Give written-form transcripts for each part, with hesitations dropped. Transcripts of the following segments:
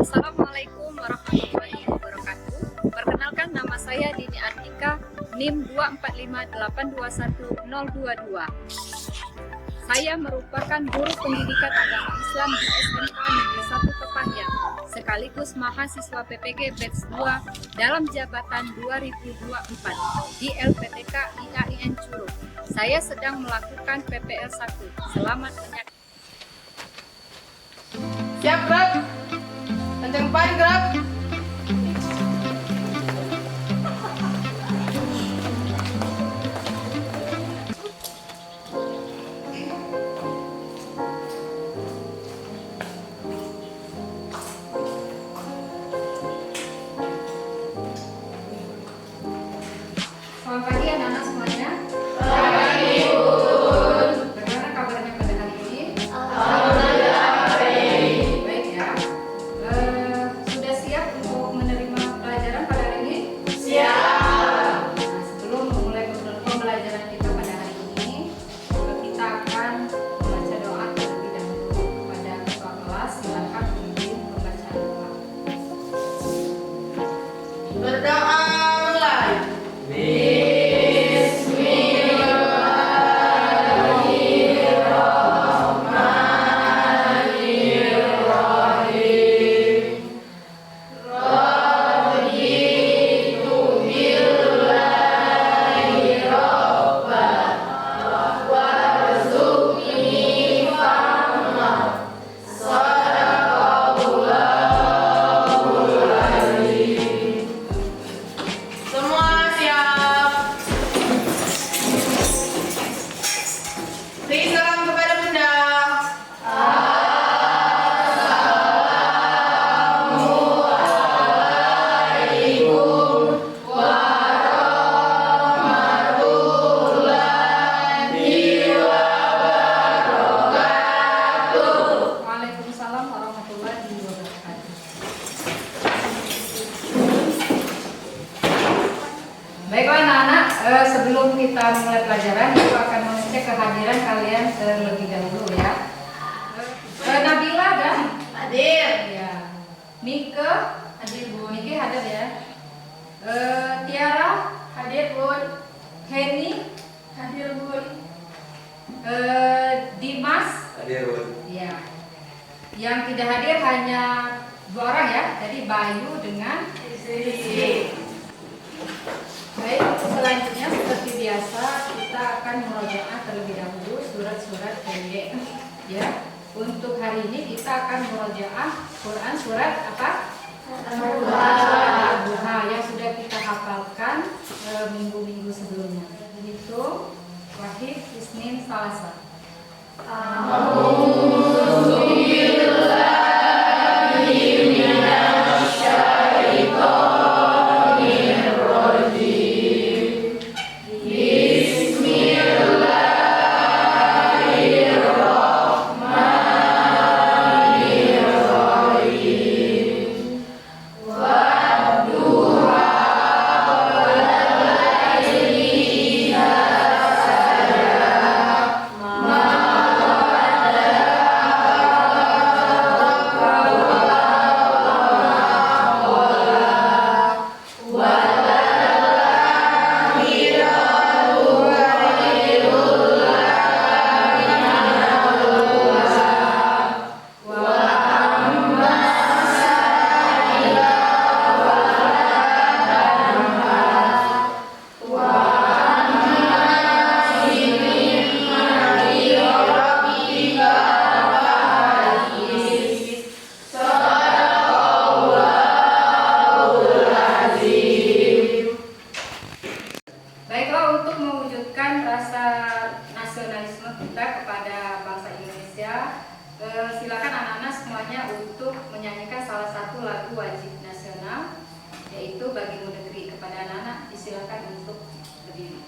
Assalamualaikum warahmatullahi wabarakatuh. Perkenalkan, nama saya Dini Artika, NIM 245821022. Saya merupakan guru pendidikan agama Islam di SMK Negeri 1 Kepanjen, sekaligus mahasiswa PPG Batch 2 dalam jabatan 2024 di LPTK IAIN Curug. Saya sedang melakukan PPL 1. Selamat menyaksikan. Siap, gerak. Kencang depan, gerak. Selamat pagi anak-anak semuanya. Bagaimana kabarnya pada hari ini? Baik ya. Sudah siap untuk menerima pelajaran pada hari ini? Nah, sebelum memulai pembelajaran kita pada hari ini, kita akan membaca doa terlebih dahulu. Kepada ketua kelas, silakan memimpin pembacaan doa. Berdoa mulai. Semua siap. Beri salam kepada Bunda. Waalaikumsalam warahmatullahi wabarakatuh. Baiklah anak-anak, sebelum kita mulai pelajaran, aku akan mengecek kehadiran kalian terlebih dahulu ya. Nabila dan Hadir. ya, Mike hadir Bu. Mike hadir ya. Tiara hadir Bun. Henny hadir Bun. Dimas Hadir, Bun. ya. Yang tidak hadir hanya 2 orang ya. Jadi Bayu dengan Sisi. Baik, selanjutnya seperti biasa kita akan murojaah terlebih dahulu surat-surat pendek ya. Untuk hari ini kita akan murojaah Quran surat apa? Al-Duha yang sudah kita hafalkan minggu-minggu sebelumnya. Itu Wahid, Isnin, Salasa. Baiklah, untuk mewujudkan rasa nasionalisme kita kepada bangsa Indonesia, silakan anak-anak semuanya untuk menyanyikan salah satu lagu wajib nasional, yaitu Bagimu Negeri. Kepada anak-anak disilakan untuk berdiri.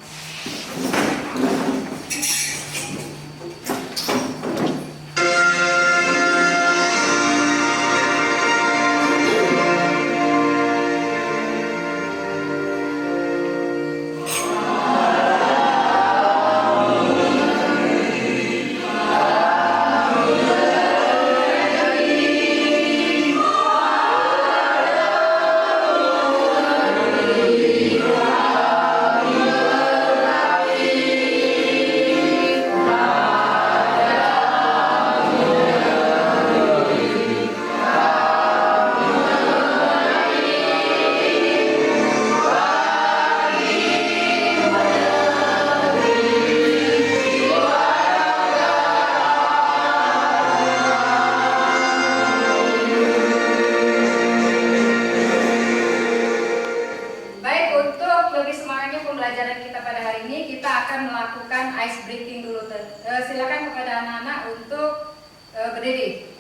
lebih semangatnya pembelajaran kita pada hari ini, kita akan melakukan ice breaking dulu. Silakan kepada anak-anak untuk berdiri.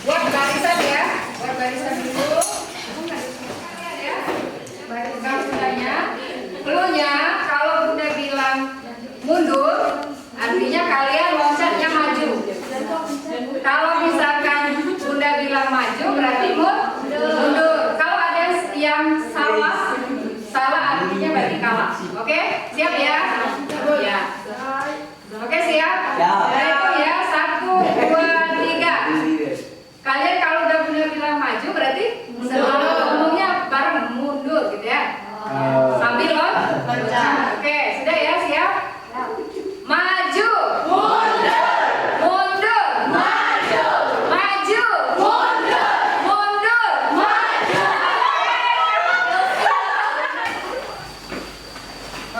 Buat barisan ya, buat barisan dulu. Ya, barisan sudahnya. Cluenya, kalau Bunda bilang mundur, artinya kalian loncatnya maju. Kalau misalkan Bunda bilang maju, berarti mundur. Kalau ada yang salah artinya berarti kalah. Oke, siap ya? Ya. Oke, siap? Dari itu ya, 1, 2, 3. Kalian kalau udah Bunda bilang maju, berarti selalu ngomongnya bareng mundur gitu ya. Sambil loncat. Oke, sudah ya, siap? Maju. Mundur. Mundur. Maju. Maju. Mundur. Mundur. Maju.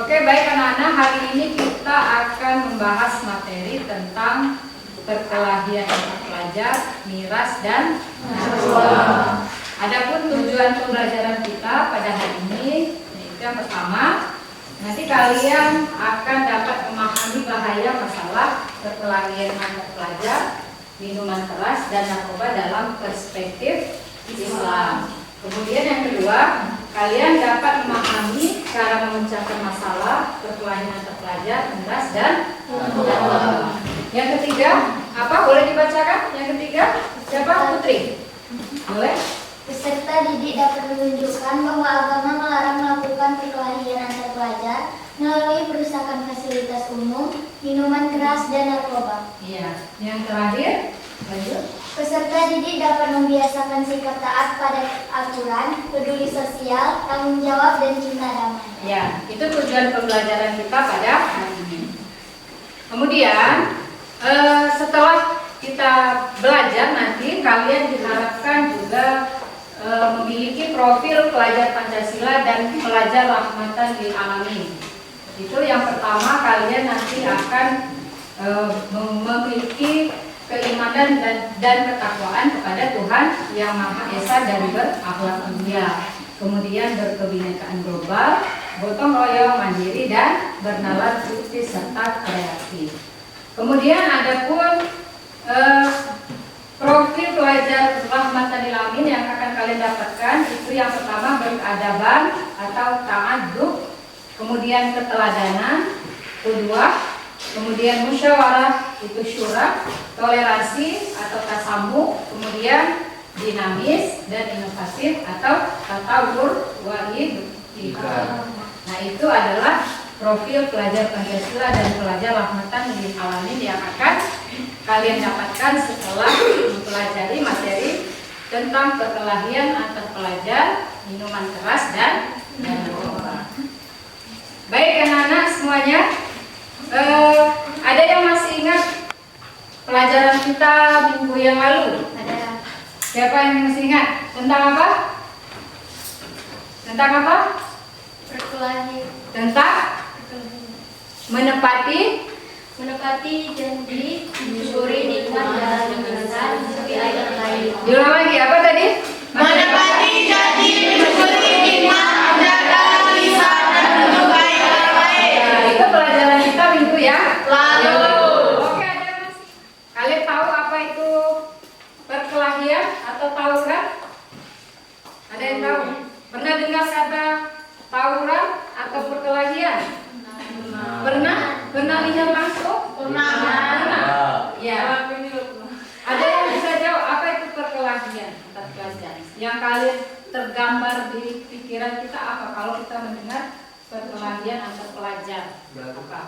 Oke, baik anak-anak, hari ini kita akan membahas materi tentang perkelahian antar pelajar, miras dan narkoba. Adapun tujuan pembelajaran kita pada hari ini, yaitu yang pertama, nanti kalian akan dapat memahami bahaya masalah perkelahian antar pelajar, minuman keras dan narkoba dalam perspektif Islam. Kemudian yang kedua, kalian dapat memahami cara memecahkan masalah perkelahian antar pelajar, miras dan narkoba. Yang ketiga, apa? Boleh dibacakan? Yang ketiga, siapa? Putri. Boleh? Peserta didik dapat menunjukkan bahwa agama melarang melakukan perkelahian antar pelajar melalui perusakan fasilitas umum, minuman keras, dan narkoba. Iya. Yang terakhir, lanjut. Peserta didik dapat membiasakan sikap taat pada aturan, peduli sosial, tanggung jawab, dan cinta damai. Ya, itu tujuan pembelajaran kita pada hari ini. Kemudian, setelah kita belajar nanti, kalian diharapkan juga memiliki profil pelajar Pancasila dan pelajar rahmatan lil alamin. Itu yang pertama, kalian nanti akan memiliki keimanan dan ketakwaan kepada Tuhan yang Maha Esa dan berakhlak mulia. Kemudian berkebinekaan global, gotong royong, mandiri dan bernalar sukses serta kreatif. Kemudian adapun profil pelajar rahmatan lil alamin yang akan kalian dapatkan itu yang pertama berkeadaban atau ta'adub, kemudian keteladanan, kedua, kemudian musyawarah itu syura, toleransi atau tasamuh, kemudian dinamis dan inovatif atau tatawur wa ibtihad. Nah, itu adalah profil pelajar Pancasila dan pelajar rahmatan lil alamin yang akan kalian dapatkan setelah mempelajari materi tentang perkelahian antar pelajar, minuman keras dan narkoba. Baik anak-anak semuanya, ada yang masih ingat pelajaran kita minggu yang lalu? Ada. Siapa yang masih ingat? Tentang apa? Tentang apa? Perkelahian. Tentang menepati janji, menyusuri nikmat dalam kebenaran, menyusuri ayat lain. Diulang lagi, apa tadi? Menepati janji, menyusuri nikmat, menjaga lisan dan menyukai orang lain. Ya, itu pelajaran kita minggu ya Lalu. Oke, ada yang masih? Kalian tahu apa itu perkelahian atau tawuran? Ada yang tahu? Pernah dengar kata tawuran atau perkelahian? Pernah? Pernah lihat langsung? Pernah. Ya. Ada yang bisa jawab apa itu perkelahian antar pelajar? Yang kalian tergambar di pikiran kita apa kalau kita mendengar perkelahian antar pelajar? Apa?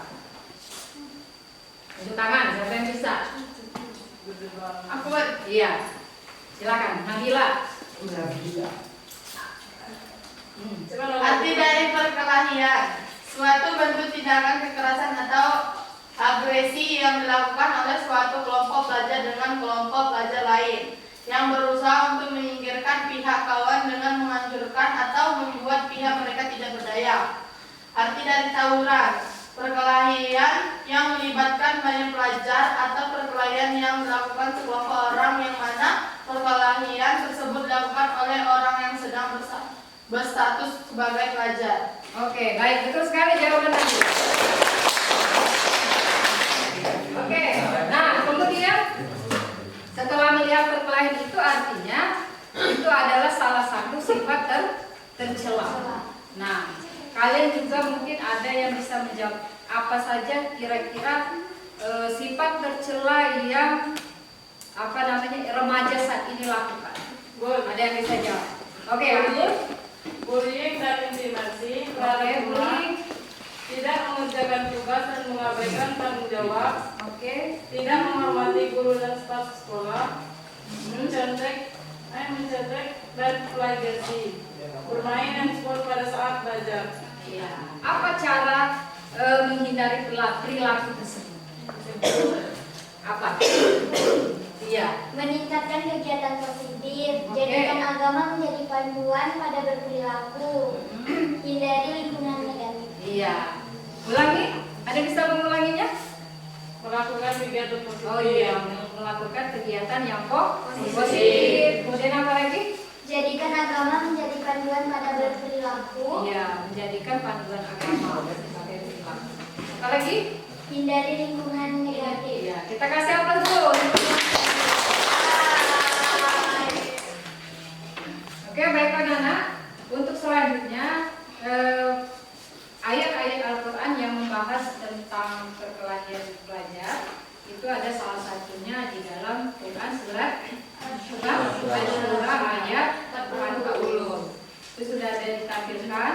Tunjuk tangan, siapa yang bisa? Aku Iya. Silakan, Nabila. arti dari perkelahian, suatu bentuk tindakan kekerasan atau agresi yang dilakukan oleh suatu kelompok pelajar dengan kelompok pelajar lain yang berusaha untuk menyingkirkan pihak kawan dengan menghancurkan atau membuat pihak mereka tidak berdaya. Arti dari tawuran, perkelahian yang melibatkan banyak pelajar atau perkelahian yang dilakukan sekelompok orang yang mana perkelahian tersebut dilakukan oleh orang yang sedang berstatus sebagai pelajar. Oke, baik, betul sekali jawaban tadi. Oke, nah kemudian setelah melihat perkelahian itu artinya itu adalah salah satu sifat tercela. Nah, kalian juga mungkin ada yang bisa menjawab apa saja kira-kira sifat tercela yang remaja saat ini lakukan. Ada yang bisa jawab? Oke, Abdul. Bullying dan intimidasi, Oke, bullying. tidak mengerjakan tugas dan mengabaikan tanggung jawab, Oke. tidak menghormati guru dan staf sekolah, mencontek dan plagiasi, bermain handphone pada saat belajar. Iya. Apa cara menghindari perilaku tersebut? Apa? Iya. Meningkatkan kegiatan positif, Oke. jadikan agama menjadi panduan pada berperilaku, hindari lingkungan negatif. Iya. Ulangi? Ada bisa mengulanginya? Melakukan kegiatan positif. Oh iya, melakukan kegiatan yang positif. Kemudian apa lagi? Jadikan agama menjadi panduan pada berperilaku, Iya, menjadikan panduan agama sebagai perilaku. Apa lagi? hindari lingkungan negatif. Iya, kita kasih aplaus dulu. Oke, baik anak-anak. Untuk selanjutnya ayat-ayat Al-Quran yang membahas tentang perkelahian pelajar itu ada salah satunya di dalam Quran surat Al-Surah ayat 40. Itu sudah ada ditampilkan.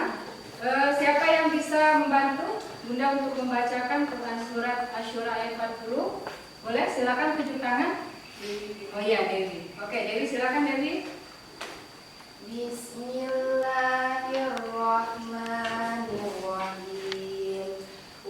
Siapa yang bisa membantu Bunda untuk membacakan Quran surat Asy-Syura ayat 40? Boleh, silakan tunjuk tangan. Oh iya, Dewi. Oke, Dewi silakan Dewi. Bismillahirrahmanirrahim.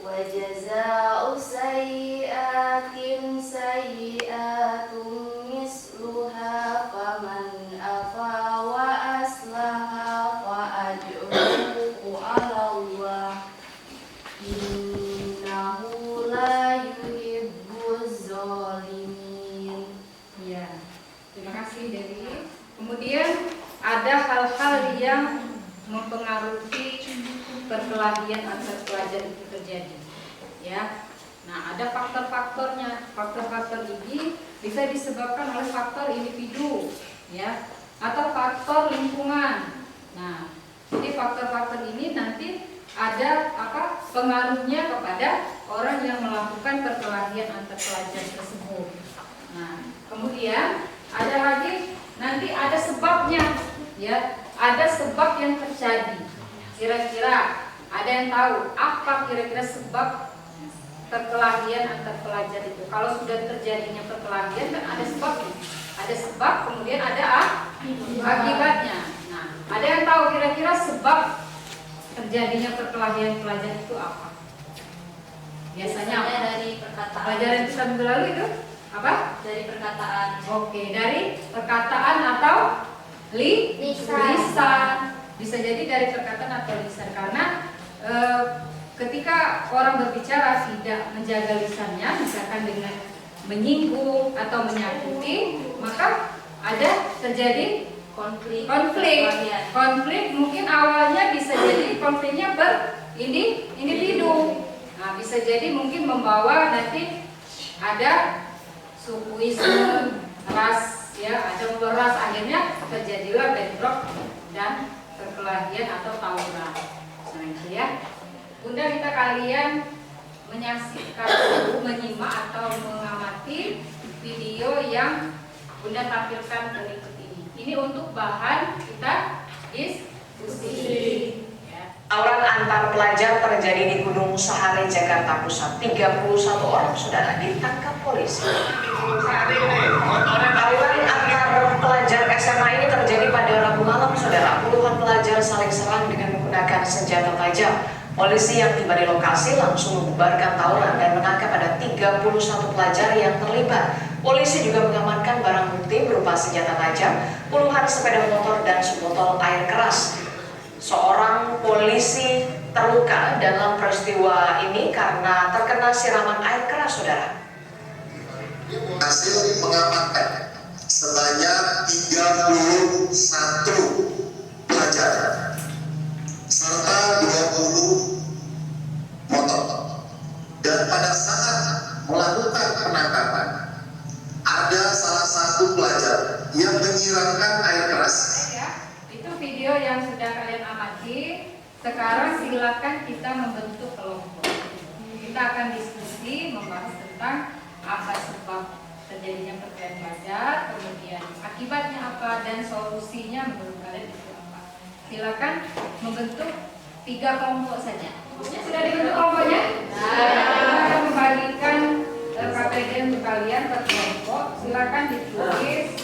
Wa jazaa'u sayyi'atin sayyi'atun misluha faman afa wa aslaha fa ajruhu 'ala Allah. Innahu la yuhibbuz zalimin. Ya, terima kasih Dewi. Kemudian ada hal-hal yang mempengaruhi perkelahian antar pelajar itu terjadi. Ya, nah ada faktor-faktornya. Faktor-faktor ini bisa disebabkan oleh faktor individu, ya, atau faktor lingkungan. Nah, jadi faktor-faktor ini nanti ada pengaruhnya kepada orang yang melakukan perkelahian antar pelajar tersebut. Nah, kemudian ada lagi nanti ada sebabnya, ya, ada sebab yang terjadi. Kira-kira ada yang tahu apa kira-kira sebab perkelahian antar pelajar itu? Kalau sudah terjadinya perkelahian kan ada sebabnya. Ada sebab, kemudian ada akibatnya. Nah, ada yang tahu kira-kira sebab terjadinya perkelahian pelajar itu apa? Biasanya apa? Dari perkataan. Pelajaran kita minggu lalu itu apa? Dari perkataan. Oke, dari perkataan atau lisan. Bisa jadi dari perkataan atau lisan karena ketika orang berbicara tidak menjaga lisannya, misalkan dengan menyinggung atau menyakiti, maka ada terjadi konflik. Mungkin awalnya bisa jadi konfliknya berindividu. Nah, bisa jadi mungkin membawa nanti ada sukuisme, ras, ya, ada beras, akhirnya terjadilah bentrok dan perkelahian atau tawuran. Nah, itu ya. Bunda minta kalian menyaksikan dulu, menyimak atau mengamati video yang Bunda tampilkan berikut ini. Ini untuk bahan kita diskusi. Tawuran antar pelajar terjadi di Gunung Sahari, Jakarta Pusat. 31 orang saudara ditangkap polisi. Tawuran antar pelajar SMA ini terjadi pada Rabu malam, saudara. Puluhan pelajar saling serang dengan menggunakan senjata tajam. Polisi yang tiba di lokasi langsung membubarkan tawuran dan menangkap ada 31 pelajar yang terlibat. Polisi juga mengamankan barang bukti berupa senjata tajam, puluhan sepeda motor dan sebotol air keras. Seorang polisi terluka dalam peristiwa ini karena terkena siraman air keras, saudara. Hasil mengamankan sebanyak 31 pelajar serta 20 motor. Dan pada saat melakukan penangkapan, ada salah satu pelajar yang menyiramkan air keras. Ya, itu video yang sudah kalian amati. Sekarang silakan kita membentuk kelompok. Kita akan diskusi membahas tentang apa sebab terjadinya perkelahian pelajar, kemudian akibatnya apa, dan solusinya menurut kalian itu apa. Silakan membentuk 3 kelompok saja. Sudah dibentuk kelompoknya? Kita akan membagikan KPDM kalian per kelompok. Silakan ditulis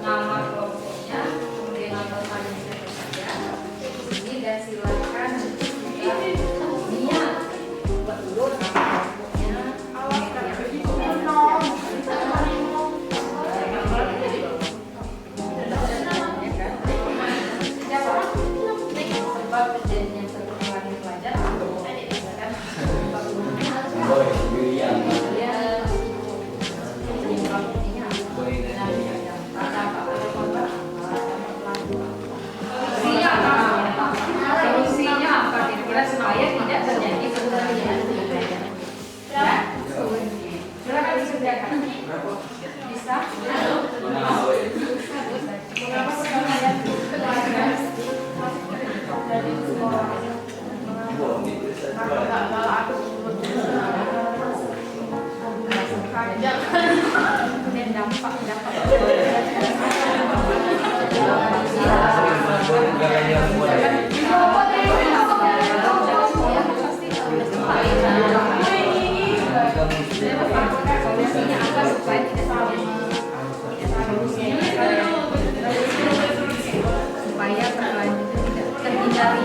nama kelompoknya, kemudian nama kalian saja. Ini dan silakan juga niat buat dulu nama kelompoknya. Awas kalau begitu sebab terjadinya perkelahian pelajar solusinya apa kira-kira supaya tidak terjadi perkelahian ya? Silakan dikerjakan. Bisa? Mengapa perkelahian kemudian dampak solusinya apa supaya tidak supaya perkelahian itu tidak terhindari.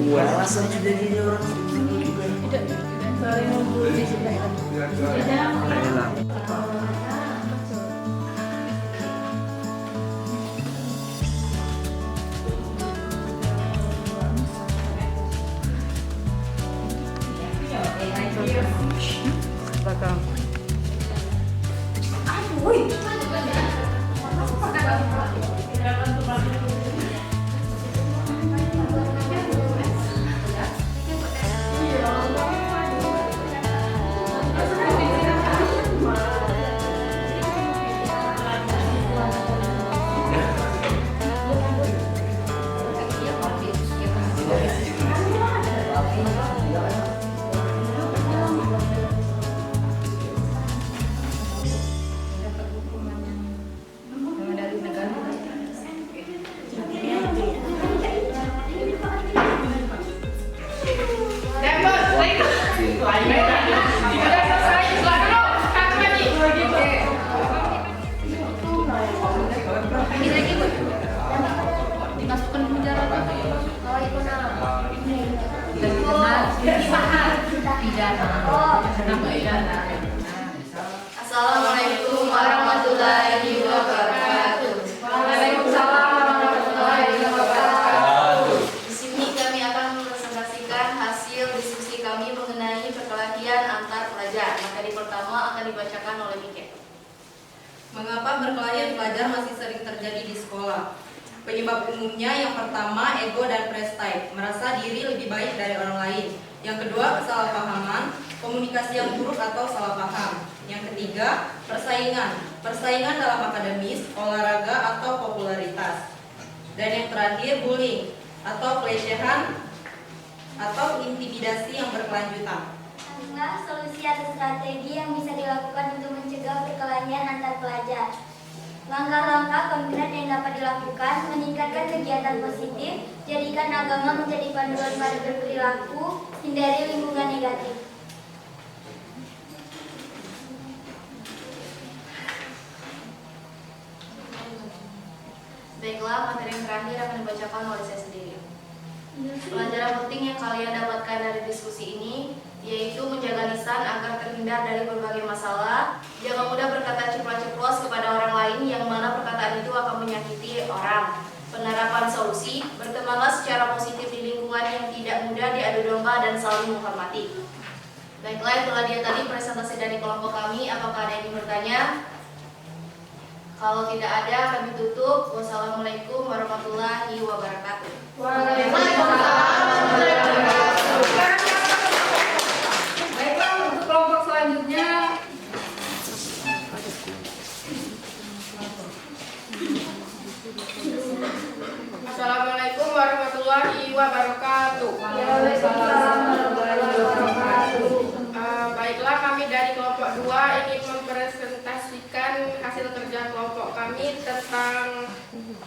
Poin alasan sudah jadi orang dimasukkan penjara pidana. Assalamualaikum warahmatullahi wabarakatuh. Waalaikumsalam warahmatullahi wabarakatuh. Di sini kami akan mempresentasikan hasil diskusi kami mengenai perkelahian antar pelajar. Materi pertama akan dibacakan oleh Mike. Mengapa perkelahian pelajar masih sering terjadi di sekolah? Penyebab umumnya yang pertama ego dan prestise, merasa diri lebih baik dari orang lain. Yang kedua kesalahpahaman, komunikasi yang buruk atau salah paham. Yang ketiga persaingan dalam akademis, olahraga atau popularitas. Dan yang terakhir bullying atau pelecehan atau intimidasi yang berkelanjutan. Inilah solusi atau strategi yang bisa dilakukan untuk mencegah perkelahian antar pelajar. Langkah-langkah konkret yang dapat dilakukan: meningkatkan kegiatan positif, jadikan agama menjadi panduan pada berperilaku, hindari lingkungan negatif. Baiklah, materi yang terakhir akan dibacakan oleh saya sendiri. Pelajaran penting yang kalian dapatkan dari diskusi ini yaitu menjaga lisan agar terhindar dari berbagai masalah. Jangan mudah berkata ceplas-ceplos kepada orang lain yang mana perkataan itu akan menyakiti orang. Penerapan solusi, bertemanlah secara positif di lingkungan yang tidak mudah diadu domba dan saling menghormati. Baiklah, itulah dia tadi presentasi dari kelompok kami. Apakah ada yang ingin bertanya? Kalau tidak ada, kami tutup. Wassalamualaikum warahmatullahi wabarakatuh. Baiklah, untuk kelompok selanjutnya. Assalamualaikum warahmatullahi wabarakatuh. Baiklah, kami dari kelompok 2 ingin mempresentasikan hasil kerja kelompok kami tentang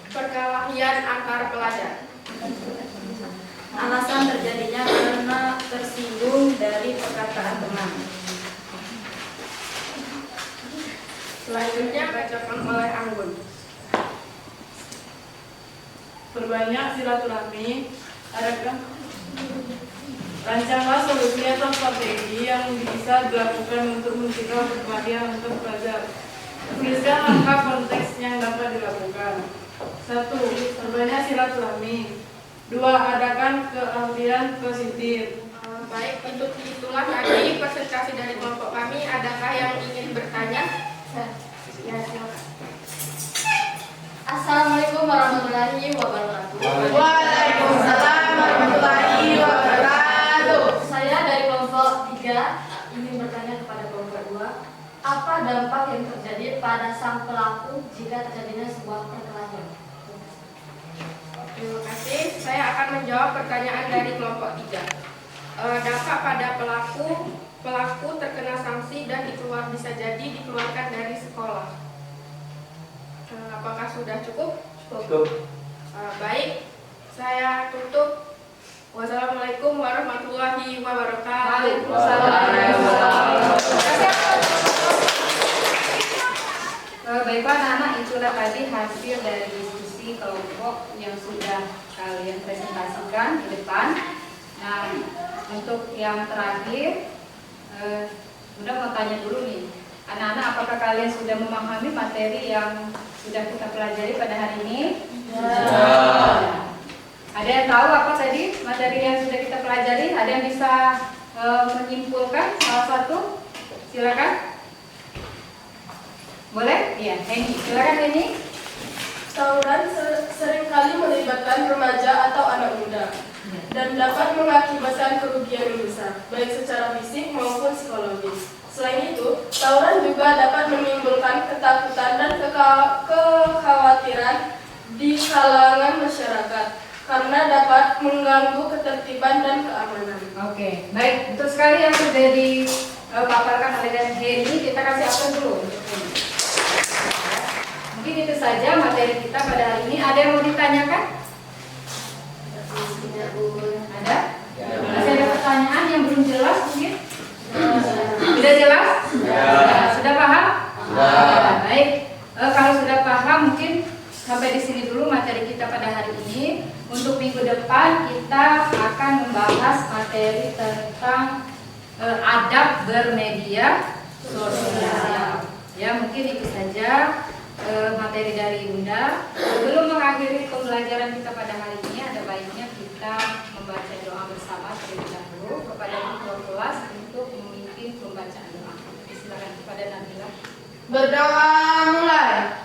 perkelahian antar pelajar. Alasan terjadinya karena tersinggung dari perkataan teman. Selanjutnya bacakan oleh Anggun. Perbanyak silaturahmi, adakah rancanglah solusi atau strategi yang bisa dilakukan untuk mencegah perkelahian antar pelajar. Tuliskan langkah konteks yang dapat dilakukan. 1. Perbanyak silaturahmi. 2. Adakan keahlian positif. Baik, untuk itulah tadi presentasi dari kelompok kami. Adakah yang ingin bertanya? Ya, silakan. Assalamualaikum warahmatullahi wabarakatuh. Waalaikumsalam warahmatullahi wabarakatuh. Saya dari kelompok 3 ingin bertanya kepada kelompok 2, apa dampak yang terjadi pada sang pelaku jika terjadinya sebuah perkelahian? Terima kasih. Saya akan menjawab pertanyaan dari kelompok 3. Dampak pada pelaku terkena sanksi dan bisa jadi dikeluarkan dari sekolah. Apakah sudah cukup? Cukup. Baik, saya tutup. Wassalamualaikum warahmatullahi wabarakatuh. Baiklah anak-anak, itulah tadi hasil dari diskusi kelompok yang sudah kalian presentasikan di depan. Nah, untuk yang terakhir, udah mau tanya dulu nih, anak-anak, apakah kalian sudah memahami materi yang sudah kita pelajari pada hari ini? Ya. Ada yang tahu apa tadi materi yang sudah kita pelajari? Ada yang bisa menyimpulkan salah satu? Silakan. Boleh? Iya, Henny. Silakan Henny. Tawuran seringkali melibatkan remaja atau anak muda dan dapat mengakibatkan kerugian yang besar, baik secara fisik maupun psikologis. Selain itu, tawuran juga dapat menimbulkan ketakutan dan kekhawatiran di kalangan masyarakat karena dapat mengganggu ketertiban dan keamanan. Oke, baik. Untuk sekali yang sudah dipaparkan oleh Henny, kita kasih absen dulu. Mungkin itu saja materi kita pada hari ini. Ada yang mau ditanyakan? Ada? Masih ada pertanyaan yang belum jelas mungkin? Sudah jelas? Ya. Sudah paham? Ya. Baik. Kalau sudah paham mungkin sampai di sini dulu materi kita pada hari ini. Untuk minggu depan kita akan membahas materi tentang adab bermedia sosial. Ya, mungkin itu saja materi dari Bunda. Sebelum mengakhiri pembelajaran kita pada hari ini, ada baiknya kita membaca doa bersama terlebih dahulu kepada ketua kelas untuk memimpin pembacaan doa. Silakan kepada Nabila. Berdoa mulai.